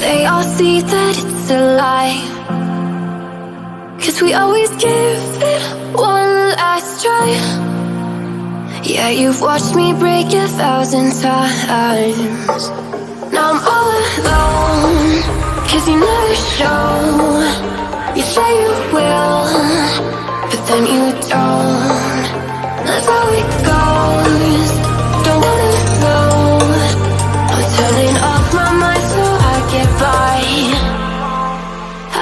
They all see that it's a lie, 'cause we always give it one last try. Yeah, you've watched me break 1,000 times. Now I'm all alone, 'cause you never show. You say you will, but then you don't. That's how it goes. Don't wanna know. I'm turning off my mind so I get by.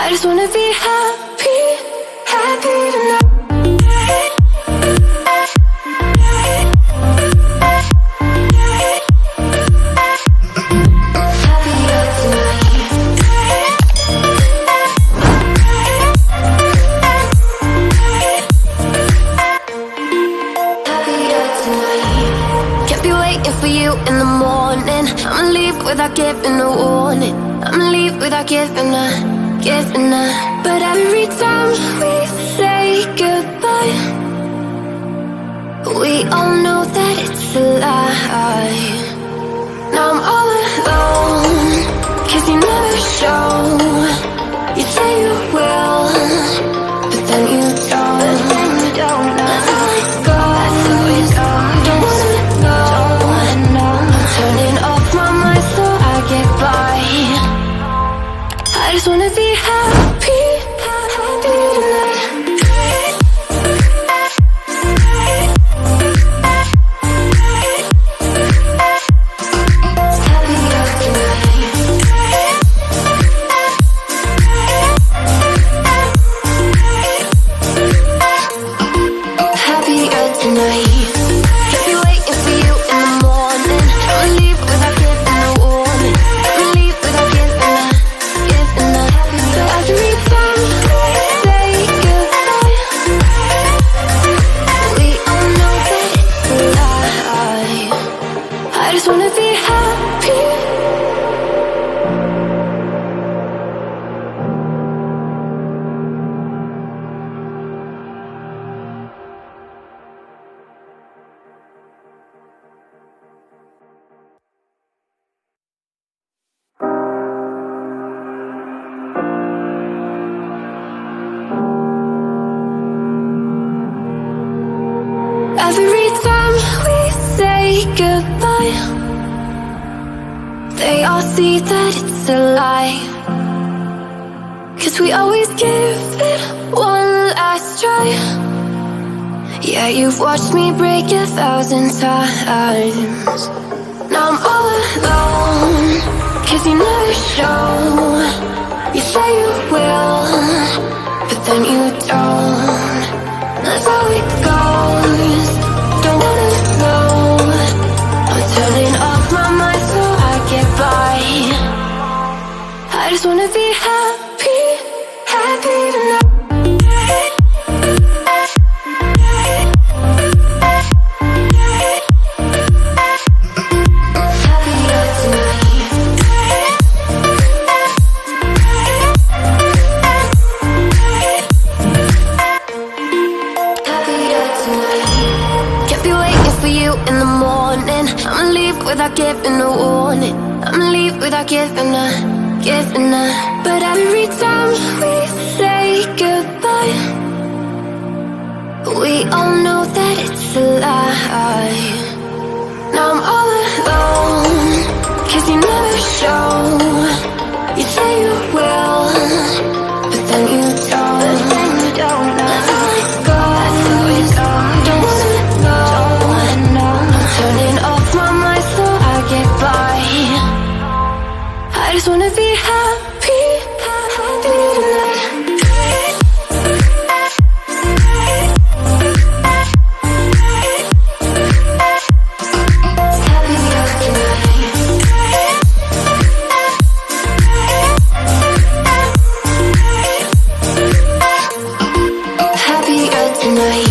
I just wanna be happy, happy tonight. For you in the morning, I'ma leave without giving a warning. I'ma leave without giving a. But every time we say goodbye, we all know that it's a lie. Now I'm all alone, 'cause you never show. You say you will, but then you don't. That's how it goes. Don't wanna know. Turning off my mind so I get by. I just wanna be happy, happy tonight. Happier tonight. Every time we say goodbye, they all see that it's a lie, 'cause we always give it one last try. Yeah, you've watched me break 1,000 times. Now I'm all alone, 'cause you never show. You say you will, but then you don't. That's how it goes. Don't wanna know. I'm turning off my mind so I get by. I just wanna be happy, happy tonight. In the morning, I'ma leave without giving a warning. I'ma leave without giving a. But every time we say goodbye, we all know that it's a lie. Now I'm all alone, 'cause you never show. You say you will, but then you don't. That's how it goes. Don't wanna know. Turning off my mind so I get by. I just wanna be happy, happy tonight. Happier tonight.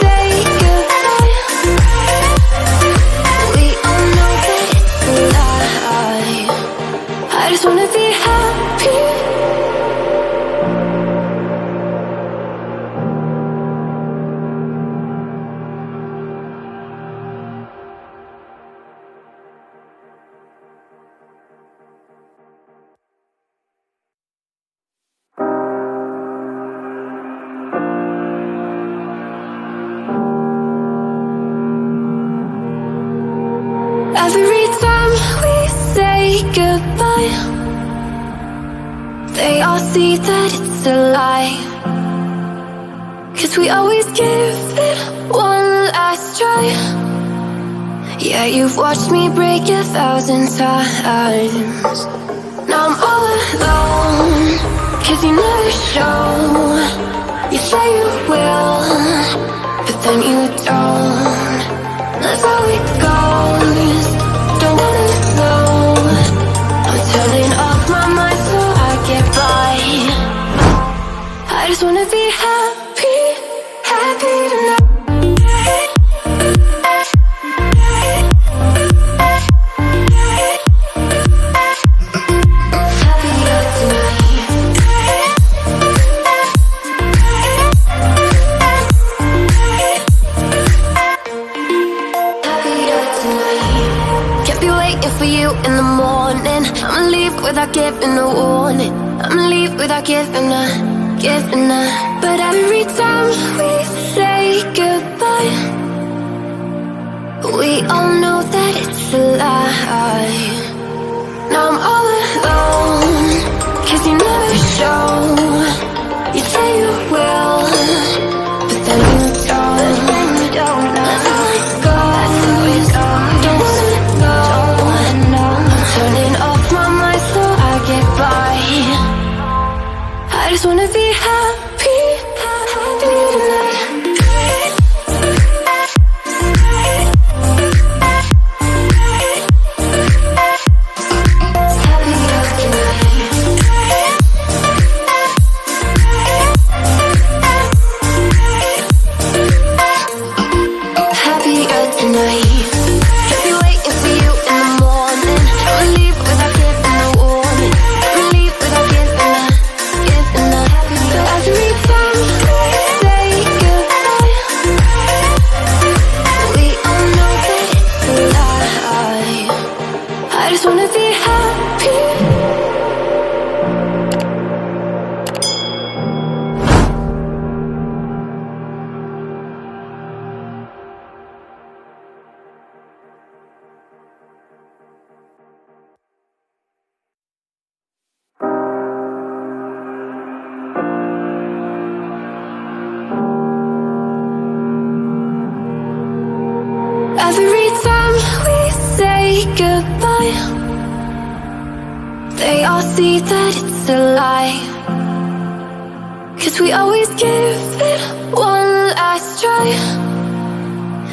Say goodbye. They all see that it's a lie, 'cause we always give it one last try. Yeah, you've watched me break 1,000 times. Now I'm all alone, 'cause you never show. You say you will, but then you don't. That's how it goes. Don't wanna know. I'm turning off my mind so I get by. I just wanna be happy, happy tonight. For you in the morning, I'ma leave without giving a warning. I'ma leave without giving a. But every time we say goodbye, we all know that it's a lie. Now I'm all alone, 'cause you never show. You say you will, but then you don't. That's how it goes. Don't wanna know. Turning off my mind so I get by. I just wanna be happy, happy tonight. Happier tonight. Every time we say goodbye, they all see that it's a lie, 'cause we always give it one last try.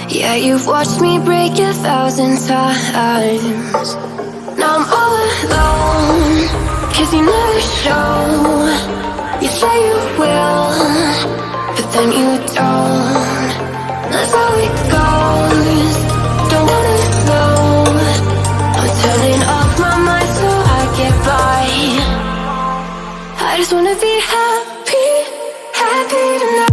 Yeah, you've watched me break 1,000 times. Now I'm all alone, 'cause you never show. You say you will, but then you don't. That's how it goes. Don't wanna know. I'm turning off my mind so I get by. I just wanna be happy, happy tonight.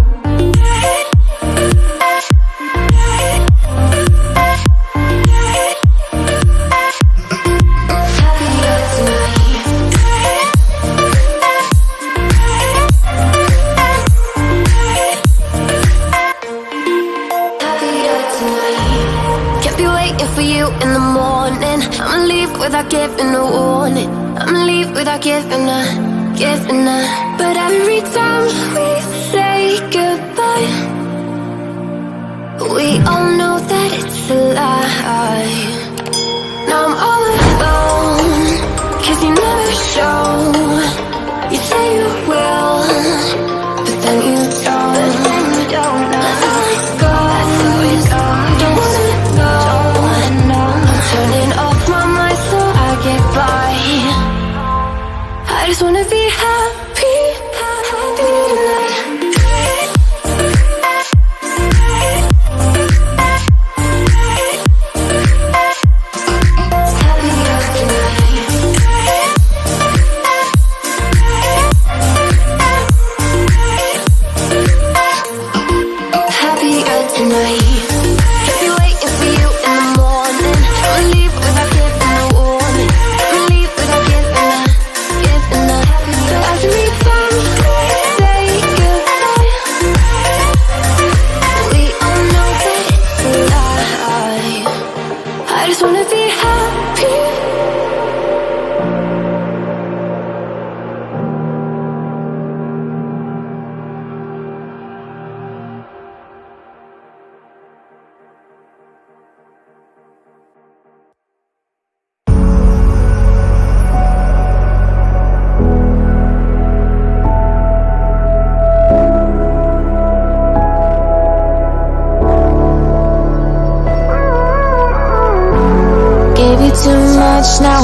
For you in the morning, I'ma leave without giving a warning. I'ma leave without giving a. But every time we say goodbye, we all know that it's a lie. Now I'm all alone, 'cause you never show. You say you will, but then you don't. That's how it goes. Don't wanna know. Turning off my mind so I get by. I just wanna be happy, happy tonight.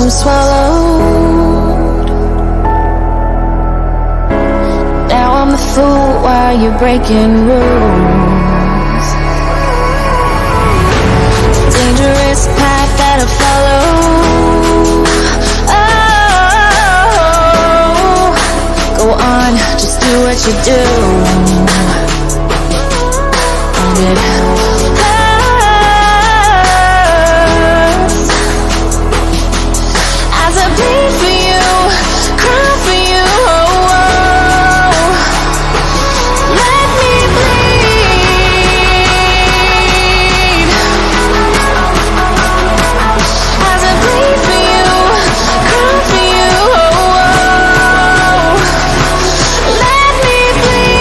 I'm swallowed. Now I'm the fool while you're breaking rules. Dangerous path that I follow. Oh, go on, just do what you do. And it hurts as I bleed for you, cry for you. Oh, let me bleed as I bleed for you, cry for you. Oh, let me bleed.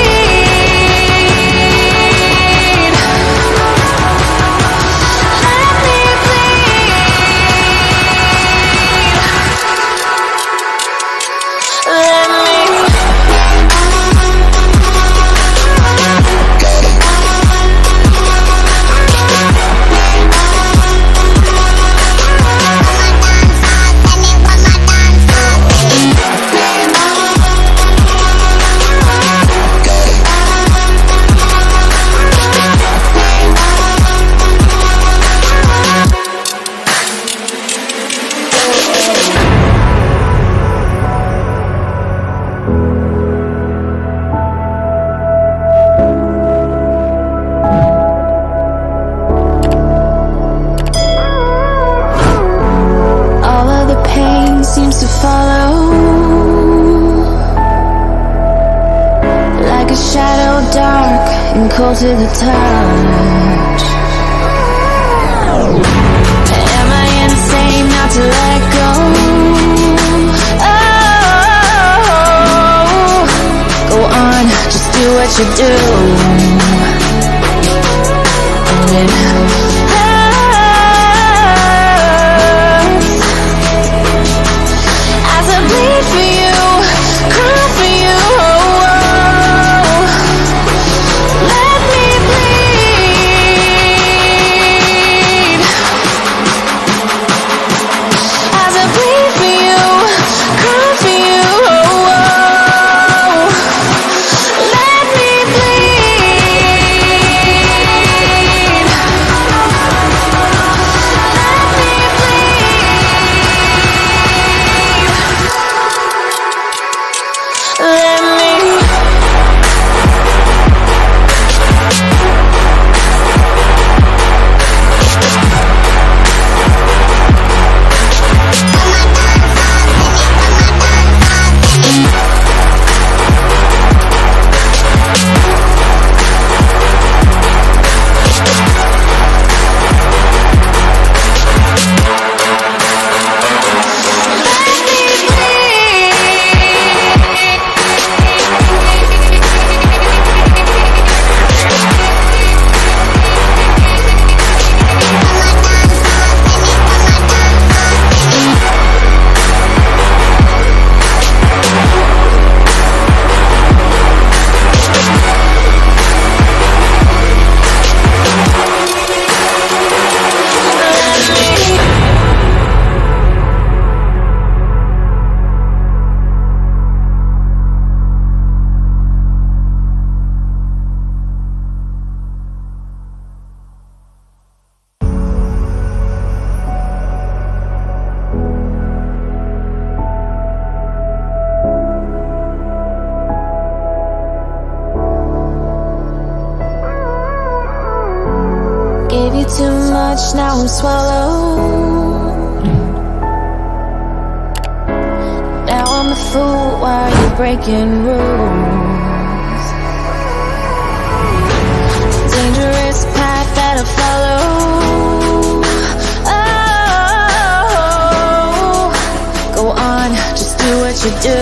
Let me all of the pain seems to follow like a shadow, dark and cold to the touch. Am I insane not to let go? Oh, go on, just do what you do. And it hurts as I bleed for you, cry for you. Oh, let me bleed as I bleed for you, cry for you. Oh, let me bleed. Let me gave you too much, now I'm swallowed. Now I'm the fool while you're breaking rules. Dangerous path that I follow. Oh, go on, just do what you do.